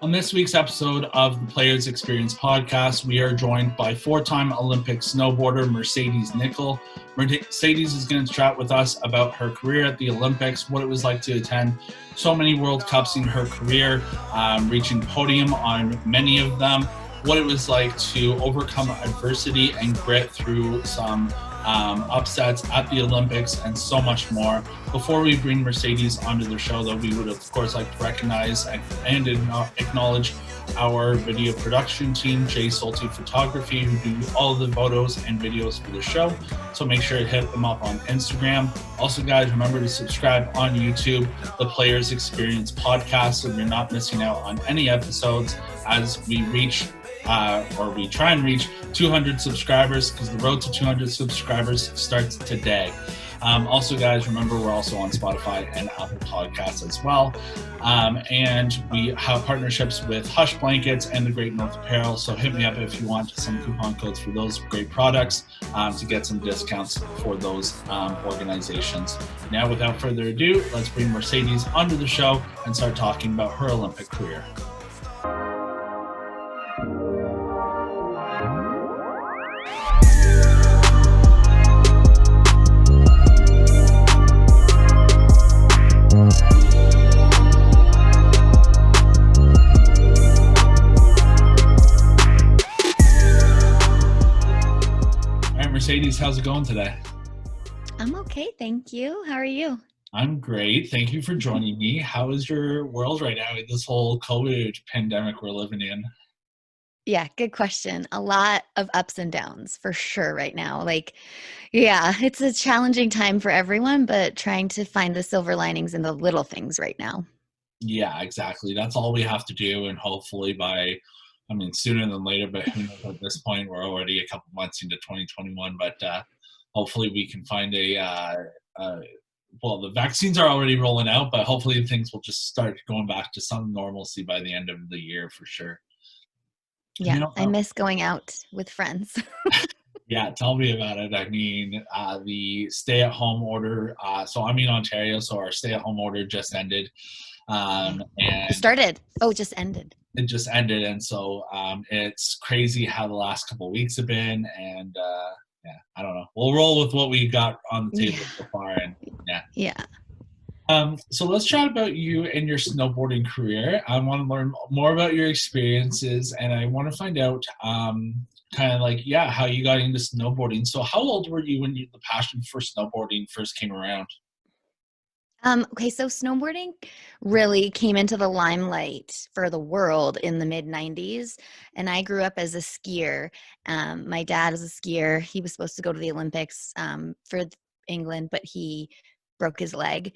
On this week's episode of the Players Experience podcast, we are joined by four-time Olympic snowboarder Mercedes Nicoll. Mercedes is going to chat with us about her career at the Olympics, what it was like to attend so many World Cups in her career, reaching podium on many of them, what it was like to overcome adversity and grit through some upsets at the Olympics, and so much more. Before we bring Mercedes onto the show, though, we would of course like to recognize and acknowledge our video production team, Jay Solti Photography, who do all of the photos and videos for the show. So make sure to hit them up on Instagram. Also, guys, remember to subscribe on YouTube, the Players Experience podcast, so you're not missing out on any episodes as we reach we try and reach 200 subscribers, because the road to 200 subscribers starts today. Also, guys, remember we're also on Spotify and Apple Podcasts as well. And we have partnerships with Hush Blankets and the Great North Apparel. So hit me up if you want some coupon codes for those great products to get some discounts for those organizations. Now, without further ado, let's bring Mercedes onto the show and start talking about her Olympic career. Mercedes, how's it going today? I'm okay, thank you. How are you? I'm great. Thank you for joining me. How is your world right now with this whole COVID pandemic we're living in? Yeah, good question. A lot of ups and downs for sure right now. It's a challenging time for everyone, but trying to find the silver linings in the little things right now. Yeah, exactly. That's all we have to do. And hopefully sooner than later, but who knows, at this point, we're already a couple months into 2021, but hopefully we can find the vaccines are already rolling out, but hopefully things will just start going back to some normalcy by the end of the year for sure. Yeah, I miss going out with friends. Yeah, tell me about it. I mean, the stay-at-home order, so I'm in Ontario, so our stay-at-home order just ended. And just ended. It just ended, and so it's crazy how the last couple of weeks have been, and I don't know. We'll roll with what we got on the table so far, and so let's chat about you and your snowboarding career. I want to learn more about your experiences, and I want to find out how you got into snowboarding. So how old were you when the passion for snowboarding first came around? Okay, so snowboarding really came into the limelight for the world in the mid-90s, and I grew up as a skier. My dad was a skier. He was supposed to go to the Olympics for England, but he broke his leg.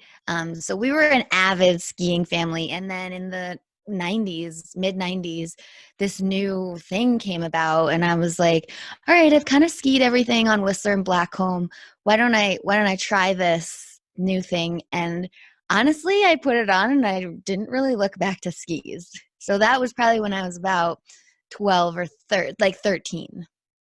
So we were an avid skiing family, and then in the mid-90s, this new thing came about, and I was like, all right, I've kind of skied everything on Whistler and Blackcomb. Why don't I try this new thing? And honestly, I put it on and I didn't really look back to skis. So that was probably when I was about 12 or 13.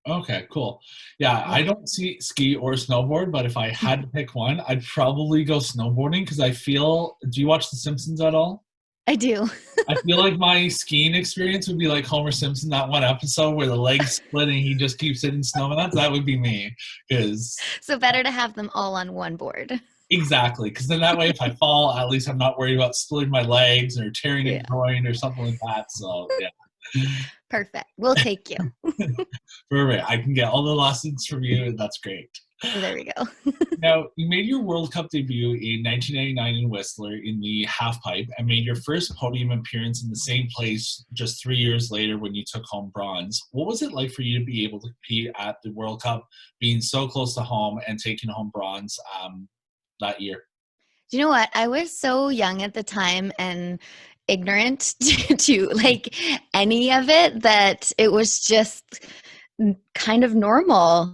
Okay, cool. Yeah, I don't ski or snowboard, but if I had to pick one, I'd probably go snowboarding, because do you watch The Simpsons at all? I do. I feel like my skiing experience would be like Homer Simpson, that one episode where the legs split and he just keeps hitting snow. That would be me. So better to have them all on one board. Exactly, because then that way if I fall, at least I'm not worried about splitting my legs or tearing a groin or something like that. So, yeah. Perfect. We'll take you. Perfect. I can get all the lessons from you, and that's great. There we go. Now, you made your World Cup debut in 1989 in Whistler in the halfpipe, and made your first podium appearance in the same place just 3 years later when you took home bronze. What was it like for you to be able to compete at the World Cup, being so close to home and taking home bronze that year? Do you know what? I was so young at the time and ignorant to any of it that it was just kind of normal.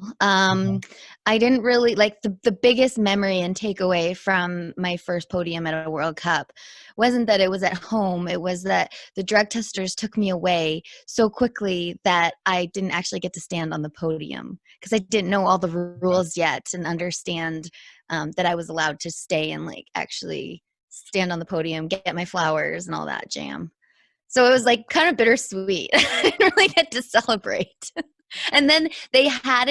I didn't really the biggest memory and takeaway from my first podium at a World Cup wasn't that it was at home. It was that the drug testers took me away so quickly that I didn't actually get to stand on the podium, because I didn't know all the rules yet and understand that I was allowed to stay and actually stand on the podium, get my flowers and all that jam. So it was like kind of bittersweet. I didn't really get to celebrate. And then they had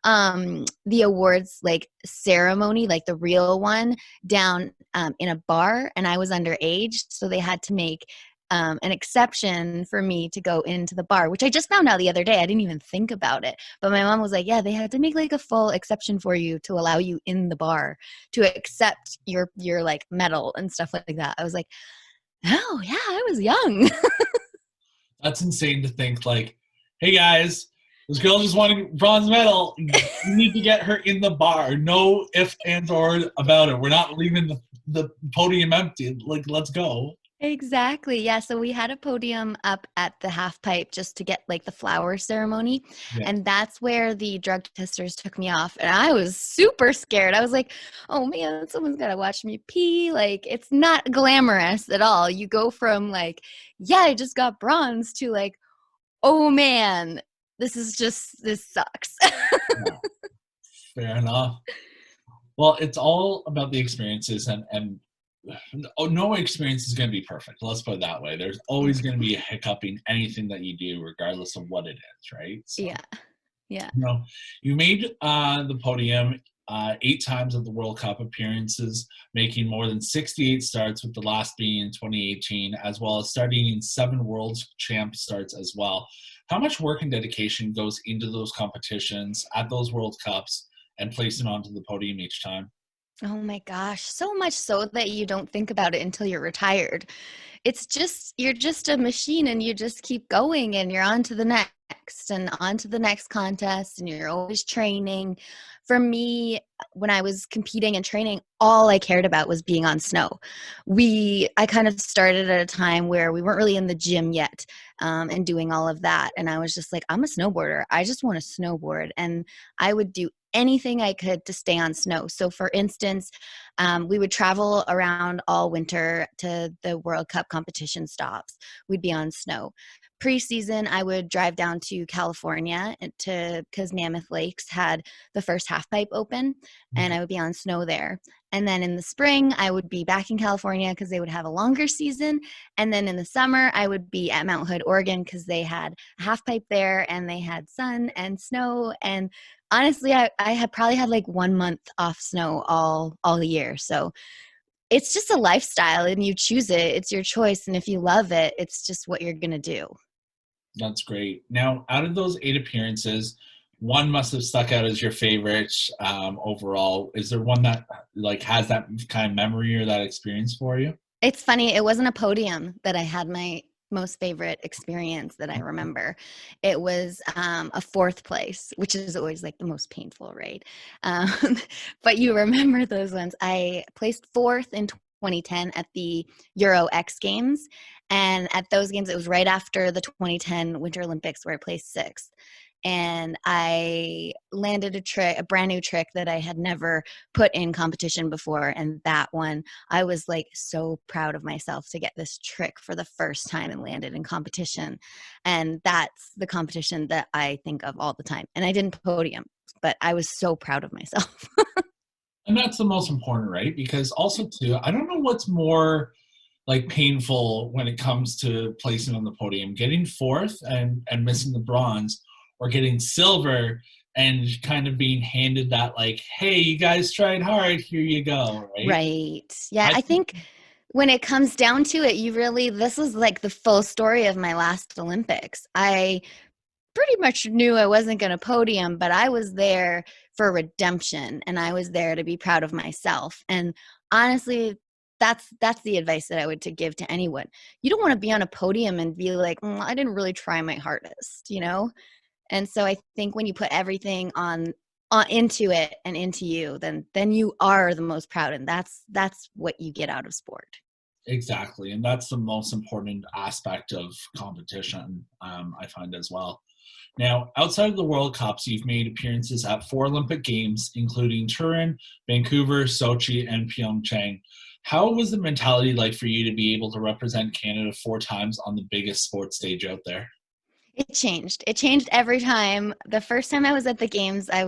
the awards like ceremony, like the real one, down in a bar, and I was underage, so they had to make an exception for me to go into the bar, which I just found out the other day. I didn't even think about it, but my mom was like, yeah, they had to make like a full exception for you to allow you in the bar to accept your like medal and stuff like that. I was like, oh yeah, I was young. That's insane to think, like, hey guys, this girl just won a bronze medal. You need to get her in the bar. No ifs, ands, or about it. We're not leaving the podium empty. Like, let's go. Exactly. Yeah. So we had a podium up at the half pipe just to get like the flower ceremony. Yeah. And that's where the drug testers took me off. And I was super scared. I was like, oh man, someone's got to watch me pee. Like, it's not glamorous at all. You go from like, yeah, I just got bronze to like, oh man, this sucks. Yeah. Fair enough. Well, it's all about the experiences, and no experience is going to be perfect. Let's put it that way. There's always going to be a hiccup in anything that you do, regardless of what it is, right? So, Yeah. Yeah. you made the podium 8 times at the World Cup appearances, making more than 68 starts, with the last being in 2018, as well as starting in 7 World Champ starts as well. How much work and dedication goes into those competitions at those World Cups and placing onto the podium each time? Oh my gosh. So much so that you don't think about it until you're retired. It's just you're just a machine and you just keep going and you're on to the next and on to the next contest and you're always training. For me, when I was competing and training, all I cared about was being on snow. I kind of started at a time where we weren't really in the gym yet, and doing all of that, and I was just like, I'm a snowboarder, I just want to snowboard, and I would do anything I could to stay on snow. So for instance, we would travel around all winter to the World Cup competition stops. We'd be on snow. Preseason, I would drive down to California because Mammoth Lakes had the first half pipe open, and I would be on snow there. And then in the spring, I would be back in California because they would have a longer season. And then in the summer, I would be at Mount Hood, Oregon, because they had a half pipe there and they had sun and snow. And honestly, I had probably had like 1 month off snow all year. So it's just a lifestyle and you choose it. It's your choice. And if you love it, it's just what you're going to do. That's great. Now, out of those 8 appearances, one must have stuck out as your favorite overall. Is there one that like has that kind of memory or that experience for you? It's funny. It wasn't a podium that I had my most favorite experience that I remember. It was a fourth place, which is always like the most painful, right? Um, but you remember those ones. I placed fourth in 2010 at the Euro X Games. And at those games, it was right after the 2010 Winter Olympics where I placed sixth. And I landed a brand new trick that I had never put in competition before. And that one, I was like so proud of myself to get this trick for the first time and landed in competition. And that's the competition that I think of all the time. And I didn't podium, but I was so proud of myself. And that's the most important, right? Because also too, I don't know what's more like painful when it comes to placing on the podium, getting fourth and missing the bronze, or getting silver and kind of being handed that like, hey, you guys tried hard, here you go, right? Right. Yeah, I I think think when it comes down to it, this was like the full story of my last Olympics. I pretty much knew I wasn't going to podium, but I was there for redemption and I was there to be proud of myself. And honestly, that's the advice that I would to give to anyone. You don't want to be on a podium and be like, I didn't really try my hardest, you know? And so I think when you put everything on into it and into you, then you are the most proud, and that's what you get out of sport. exactly, and that's the most important aspect of competition, I find as well. Now, outside of the World Cups, you've made appearances at 4 Olympic Games, including Turin, Vancouver, Sochi, and Pyeongchang. How was the mentality like for you to be able to represent Canada 4 times on the biggest sports stage out there? It changed. It changed every time. The first time I was at the games, I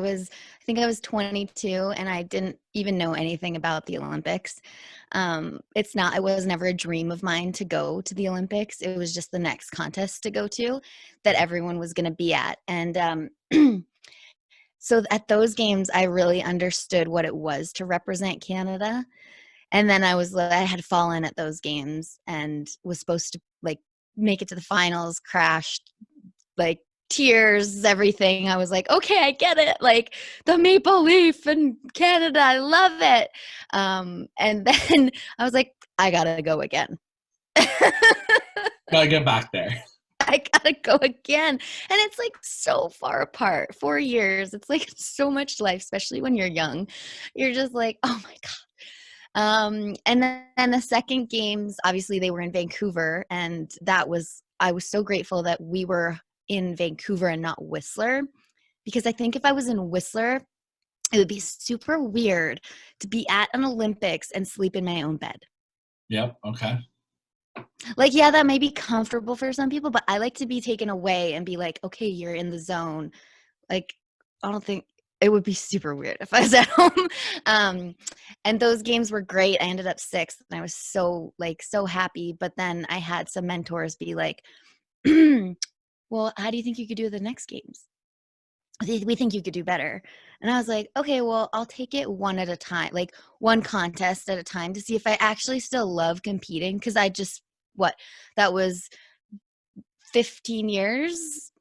think I was 22 and I didn't even know anything about the Olympics. It was never a dream of mine to go to the Olympics. It was just the next contest to go to that everyone was going to be at. And so at those games, I really understood what it was to represent Canada. And then I had fallen at those games and was supposed to like make it to the finals, crashed, like tears, everything. I was like, okay, I get it. Like the maple leaf in Canada, I love it. And then I was like, I gotta go again. Gotta get back there. I gotta go again. And it's like so far apart. 4 years. It's like so much life, especially when you're young. You're just like, oh my God. And then the second games, obviously they were in Vancouver, and I was so grateful that we were in Vancouver and not Whistler, because I think if I was in Whistler, it would be super weird to be at an Olympics and sleep in my own bed. Yep. Okay. Like, yeah, that may be comfortable for some people, but I like to be taken away and be like, okay, you're in the zone. Like, I don't think it would be super weird if I was at home. And those games were great. I ended up sixth and I was so happy. But then I had some mentors be like, well, how do you think you could do the next games? We think you could do better. And I was like, okay, well, I'll take it one at a time, like one contest at a time to see if I actually still love competing. Cause that was 15 years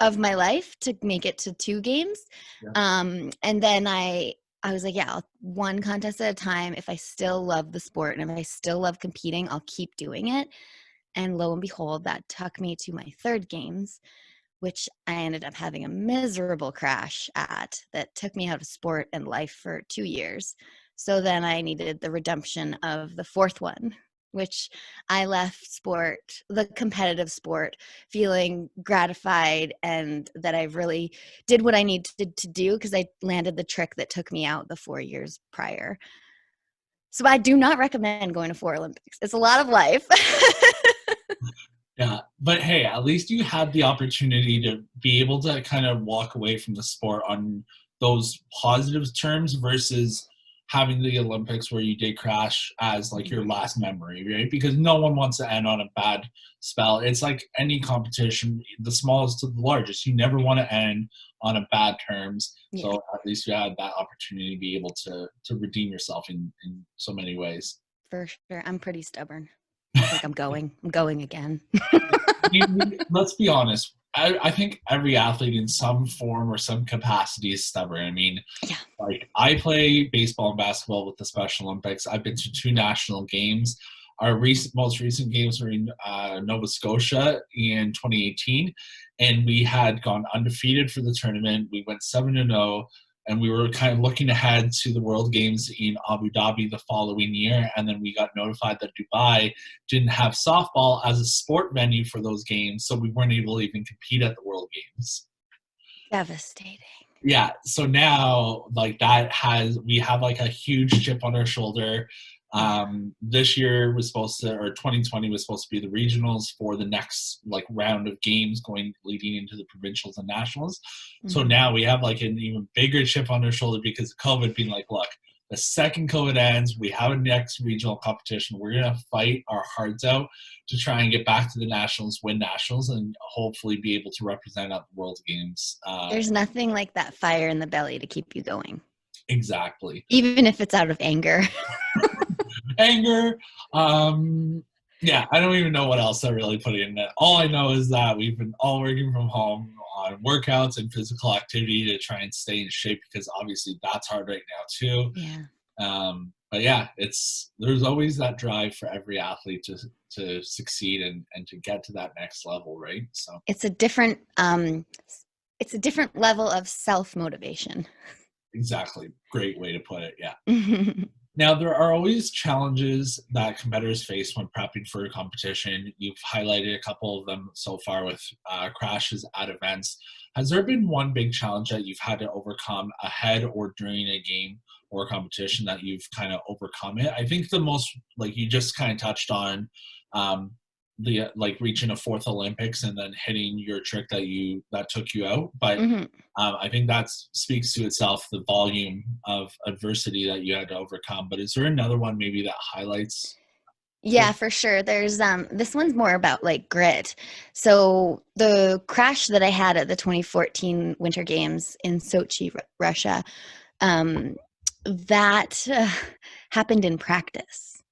of my life to make it to 2 games. Yeah. And then I was like, yeah, one contest at a time. If I still love the sport and if I still love competing, I'll keep doing it. And lo and behold, that took me to my 3rd games, which I ended up having a miserable crash at that took me out of sport and life for 2 years. So then I needed the redemption of the 4th one, which I left sport, the competitive sport, feeling gratified and that I really did what I needed to do because I landed the trick that took me out the 4 years prior. So I do not recommend going to 4 Olympics. It's a lot of life. Yeah, but hey, at least you had the opportunity to be able to kind of walk away from the sport on those positive terms versus having the Olympics where you did crash as like your last memory, right? Because no one wants to end on a bad spell. It's like any competition, the smallest to the largest. You never want to end on a bad terms. Yeah. So at least you had that opportunity to be able to redeem yourself in so many ways. For sure. I'm pretty stubborn. Like I'm going again. Let's be honest. I think every athlete in some form or some capacity is stubborn. I mean, Yeah. like I play baseball and basketball with the Special Olympics. I've been to 2 national games. Our most recent games were in Nova Scotia in 2018, and we had gone undefeated for the tournament. We went 7-0, and we were kind of looking ahead to the World Games in Abu Dhabi the following year. And then we got notified that Dubai didn't have softball as a sport venue for those games, so we weren't able to even compete at the World Games. Devastating. Yeah, so now like we have like a huge chip on our shoulder. This year was supposed to, or 2020 was supposed to be the regionals for the next like round of games leading into the provincials and nationals. So now we have like an even bigger chip on our shoulder because of COVID being like, look, the second COVID ends, we have a next regional competition. We're going to fight our hearts out to try and get back to the nationals, win nationals, and hopefully be able to represent at the World Games. There's nothing like that fire in the belly to keep you going. Exactly. Even if it's out of anger. Anger. Yeah, I don't even know what else I really put in that. All I know is that we've been all working from home on workouts and physical activity to try and stay in shape because obviously that's hard right now too. Yeah. But yeah, there's always that drive for every athlete to succeed and to get to that next level, right? So it's a different level of self-motivation. Exactly. Great way to put it. Yeah. Now, there are always challenges that competitors face when prepping for a competition. You've highlighted a couple of them so far with crashes at events. Has there been one big challenge that you've had to overcome ahead or during a game or a competition that you've kind of overcome it? I think the most, like you just kind of touched on, the like reaching a fourth Olympics and then hitting your trick that took you out. But Mhm. I think that speaks to itself, the volume of adversity that you had to overcome. But is there another one maybe that highlights Yeah, for sure. There's this one's more about like grit. So the crash that I had at the 2014 Winter Games in Sochi, Russia, um, that happened in practice.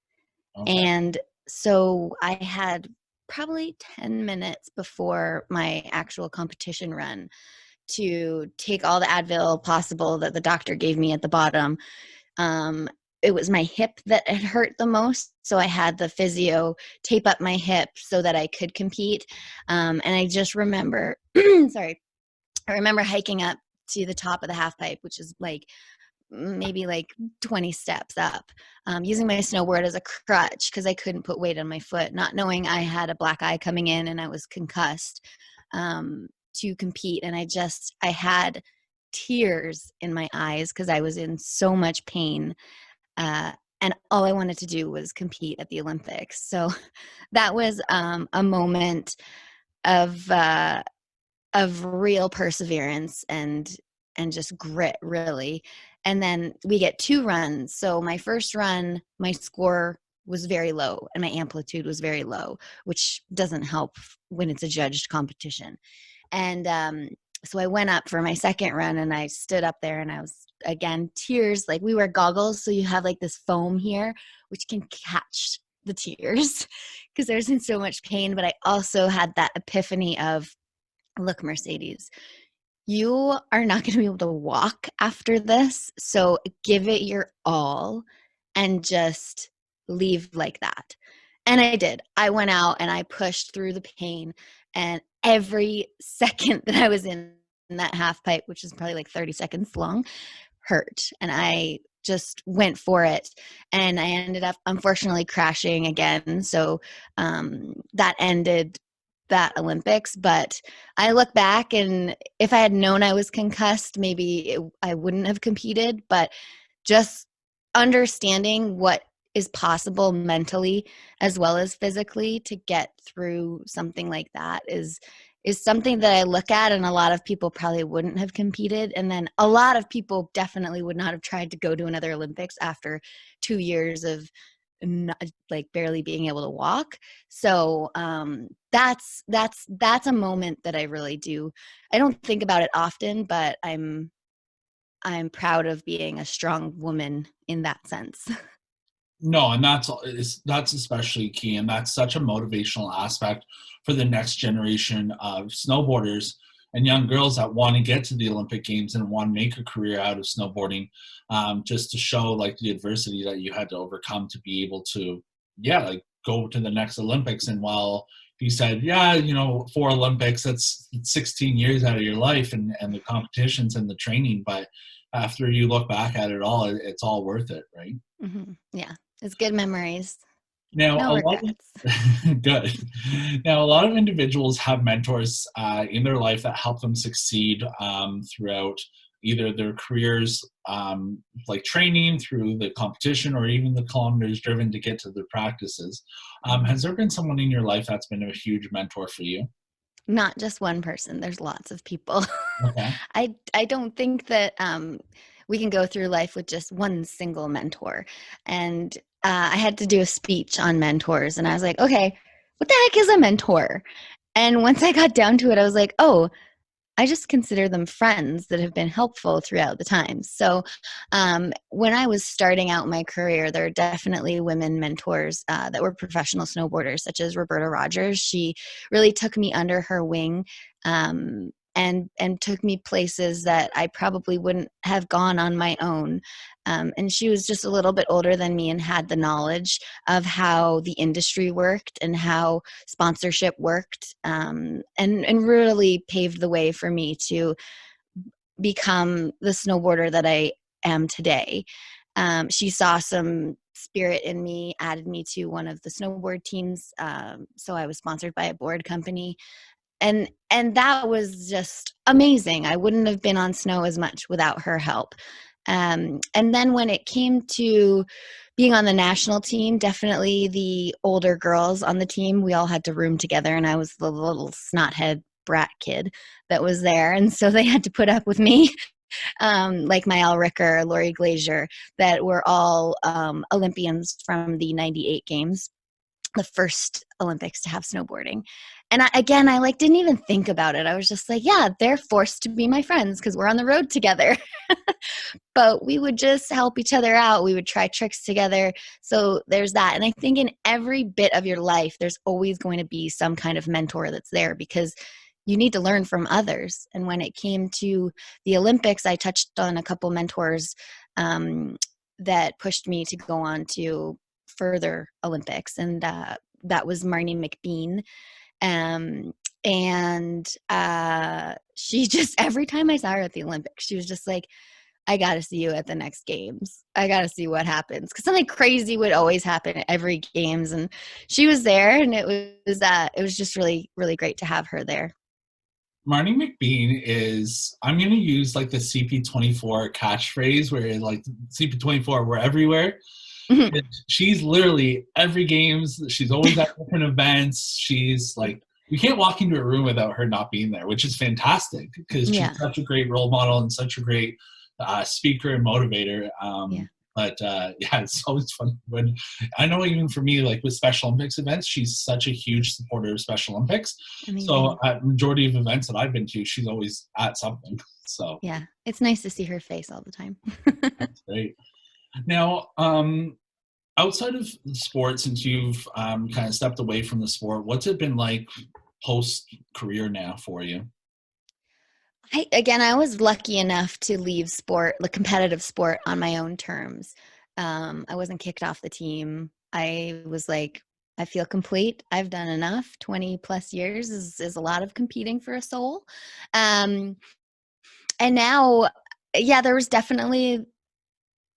Okay. And so I had probably 10 minutes before my actual competition run to take all the Advil possible that the doctor gave me at the bottom. Um, it was my hip that had hurt the most. So I had the physio tape up my hip so that I could compete. And I just remember, sorry, I remember hiking up to the top of the half pipe, which is like maybe like 20 steps up, using my snowboard as a crutch because I couldn't put weight on my foot, not knowing I had a black eye coming in and I was concussed, to compete. And I had tears in my eyes because I was in so much pain. Uh, and all I wanted to do was compete at the Olympics. So that was a moment of real perseverance and just grit, really. And then we get 2 runs. So my first run, my score was very low and my amplitude was very low, which doesn't help when it's a judged competition. And so I went up for my second run and I stood up there and I was, again, tears. Like, we wear goggles, so you have like this foam here which can catch the tears because there's in so much pain. But I also had that epiphany of, look, Mercedes, you are not going to be able to walk after this. So give it your all and just leave like that. And I did. I went out and I pushed through the pain. And every second that I was in that half pipe, which is probably like 30 seconds long, hurt. And I just went for it. And I ended up unfortunately crashing again. So that ended that Olympics. But I look back, and if I had known I was concussed, maybe I wouldn't have competed. But just understanding what is possible mentally as well as physically to get through something like that is something that I look at, and a lot of people probably wouldn't have competed. And then a lot of people definitely would not have tried to go to another Olympics after 2 years of not, like, barely being able to walk. So that's a moment that I really do. I don't think about it often, but I'm proud of being a strong woman in that sense. No, and that's especially key, and that's such a motivational aspect for the next generation of snowboarders and young girls that want to get to the Olympic Games and want to make a career out of snowboarding. Just to show like the adversity that you had to overcome to be able to, yeah, like go to the next Olympics. And while he said, yeah, 4 Olympics, that's 16 years out of your life, and the competitions and the training, but after you look back at it all, it's all worth it, right? Yeah, it's good memories. Now, No a lot regrets. of good. Now, a lot of individuals have mentors in their life that help them succeed throughout either their careers, like training, through the competition, or even the kilometers driven to get to their practices. Has there been someone in your life that's been a huge mentor for you? Not just one person, there's lots of people. Okay. I don't think that, we can go through life with just one single mentor. And, I had to do a speech on mentors, and I was like, "Okay, what the heck is a mentor?" And once I got down to it, I was like, "Oh, I just consider them friends that have been helpful throughout the time." So, when I was starting out my career, there are definitely women mentors that were professional snowboarders, such as Roberta Rogers. She really took me under her wing, and took me places that I probably wouldn't have gone on my own. And she was just a little bit older than me and had the knowledge of how the industry worked and how sponsorship worked, and really paved the way for me to become the snowboarder that I am today. She saw some spirit in me, added me to one of the snowboard teams, so I was sponsored by a board company, and that was just amazing. I wouldn't have been on snow as much without her help. And then when it came to being on the national team, definitely the older girls on the team, we all had to room together, and I was the little snothead brat kid that was there. And so they had to put up with me, like Mael Ricker, Lori Glazier, that were all Olympians from the 98 games, the first Olympics to have snowboarding. And I like didn't even think about it. I was just like, yeah, they're forced to be my friends because we're on the road together. But we would just help each other out. We would try tricks together. So there's that. And I think in every bit of your life, there's always going to be some kind of mentor that's there because you need to learn from others. And when it came to the Olympics, I touched on a couple mentors that pushed me to go on to further Olympics. And that was Marnie McBean. And she just, every time I saw her at the Olympics, she was just like, I got to see you at the next games. I got to see what happens. Because something crazy would always happen at every games. And she was there, and it was just really, really great to have her there. Marnie McBean is, I'm going to use like the CP24 catchphrase where like CP24, we're everywhere. Mhm. She's literally every games. She's always at different events. She's like, you can't walk into a room without her not being there, which is fantastic because she's Yeah. such a great role model and such a great speaker and motivator. Yeah. But yeah, it's always fun when I know even for me, like with Special Olympics events, she's such a huge supporter of Special Olympics. So Amazing. at majority of events that I've been to, she's always at something. So Yeah. It's nice to see her face all the time. that's great. Now, outside of the sport, since you've kind of stepped away from the sport, what's it been like post career now for you? I was lucky enough to leave sport, the competitive sport, on my own terms. I wasn't kicked off the team. I was like, I feel complete. I've done enough. 20 plus years is a lot of competing for a soul. Um, and now, yeah, there was definitely,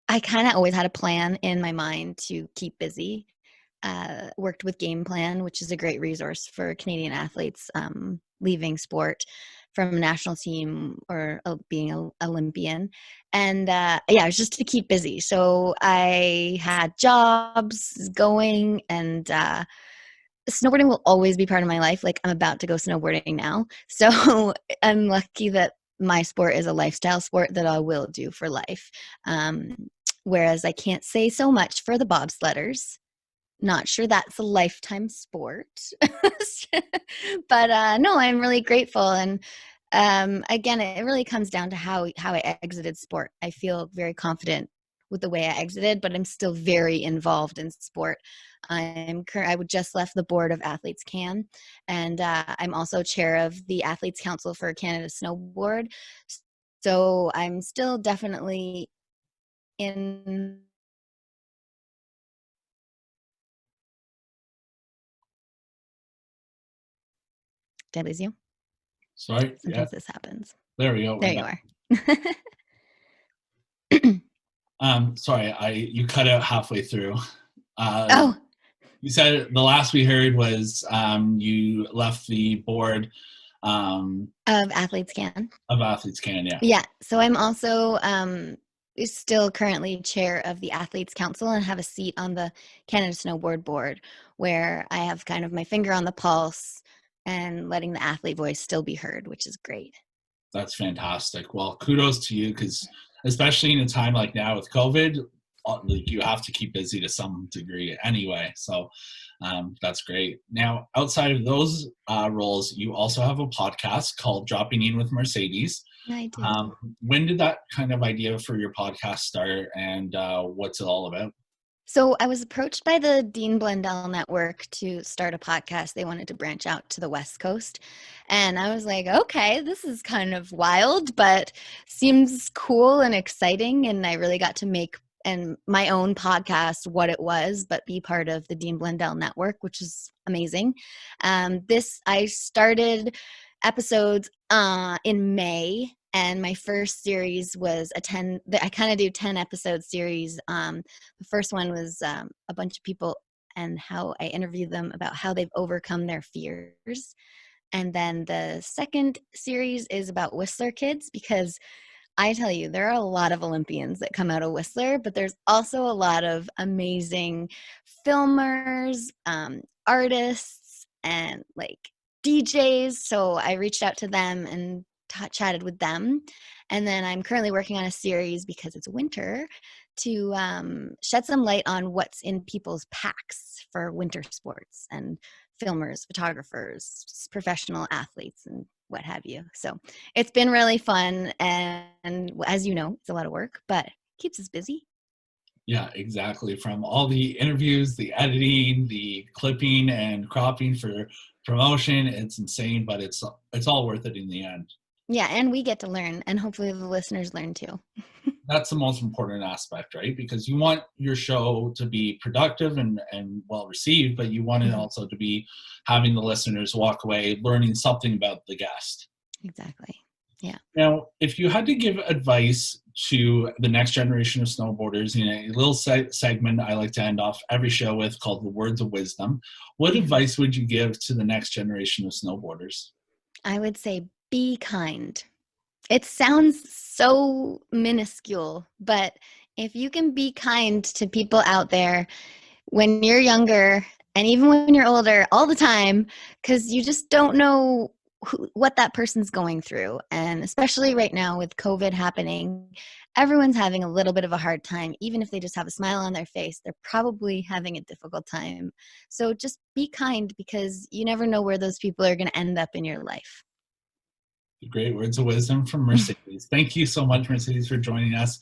I kind of always had a plan in my mind to keep busy. Worked with Game Plan, which is a great resource for Canadian athletes leaving sport from a national team or being an Olympian. And yeah, it was just to keep busy. So I had jobs going, and snowboarding will always be part of my life. Like, I'm about to go snowboarding now. So I'm lucky that my sport is a lifestyle sport that I will do for life. Whereas I can't say so much for the bobsledders. Not sure that's a lifetime sport. But no, I'm really grateful. And again, it really comes down to how I exited sport. I feel very confident with the way I exited, but I'm still very involved in sport. I would just left the board of Athletes Can, and I'm also chair of the Athletes Council for Canada Snowboard. So I'm still definitely in. Did I lose you? Sorry, yeah, Sometimes this happens. there we go. We're There you back. are. Sorry, I you cut out halfway through. Uh, Oh, you said the last we heard was you left the board of Athletes Can. of Athletes Canada. Yeah. So I'm also still currently chair of the Athletes Council and have a seat on the Canada Snowboard Board, where I have kind of my finger on the pulse and letting the athlete voice still be heard, which is great. That's fantastic. Well, kudos to you because especially in a time like now with COVID, like you have to keep busy to some degree anyway. So that's great. Now, outside of those roles, you also have a podcast called Dropping In with Mercedes. I do. When did that kind of idea for your podcast start, and what's it all about? So I was approached by the Dean Blundell Network to start a podcast. They wanted to branch out to the West Coast. And I was like, okay, this is kind of wild, but seems cool and exciting. And I really got to make and my own podcast what it was, but be part of the Dean Blundell Network, which is amazing. I started episodes in May, and my first series was I kind of do 10 episode series. The first one was a bunch of people and how I interview them about how they've overcome their fears. And then the second series is about Whistler kids, because I tell you, there are a lot of Olympians that come out of Whistler, but there's also a lot of amazing filmers, artists, and like DJs. So I reached out to them and chatted with them. And then I'm currently working on a series because it's winter to shed some light on what's in people's packs for winter sports and filmers, photographers, professional athletes, and what have you. So it's been really fun. And as you know, it's a lot of work, but keeps us busy. Yeah, exactly. From all the interviews, the editing, the clipping and cropping for promotion, it's insane, but it's all worth it in the end. Yeah, and we get to learn, and hopefully the listeners learn too. That's the most important aspect, right? Because you want your show to be productive and well received, but you want it also to be having the listeners walk away learning something about the guest. Exactly. Yeah. Now, if you had to give advice to the next generation of snowboarders in a little segment I like to end off every show with called the Words of Wisdom, what advice would you give to the next generation of snowboarders? I would say be kind. It sounds so minuscule, but if you can be kind to people out there when you're younger and even when you're older all the time, because you just don't know what that person's going through. And especially right now with COVID happening, everyone's having a little bit of a hard time. Even if they just have a smile on their face, they're probably having a difficult time. So just be kind, because you never know where those people are going to end up in your life. Great words of wisdom from Mercedes. Thank you so much, Mercedes, for joining us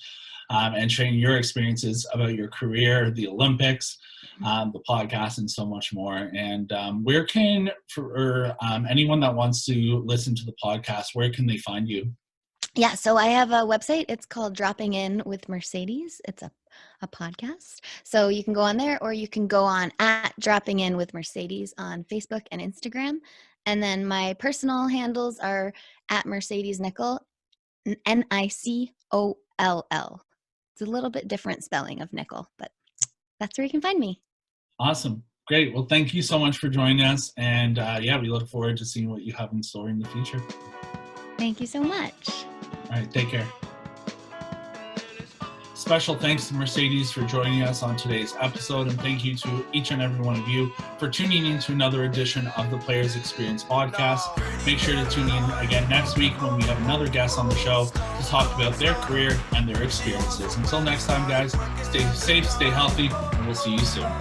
and sharing your experiences about your career, the Olympics, the podcast, and so much more. And where can, for anyone that wants to listen to the podcast, where can they find you? Yeah, so I have a website. It's called Dropping In with Mercedes. It's a podcast. So you can go on there, or you can go on at Dropping In with Mercedes on Facebook and Instagram. And then my personal handles are at Mercedes Nicoll, Nicoll. It's a little bit different spelling of Nicoll, but that's where you can find me. Awesome. Great. Well, thank you so much for joining us. And yeah, we look forward to seeing what you have in store in the future. Thank you so much. All right. Take care. Special thanks to Mercedes for joining us on today's episode, and thank you to each and every one of you for tuning in to another edition of the Players Experience podcast. Make sure to tune in again next week when we have another guest on the show to talk about their career and their experiences. Until next time, guys, stay safe, stay healthy, and we'll see you soon.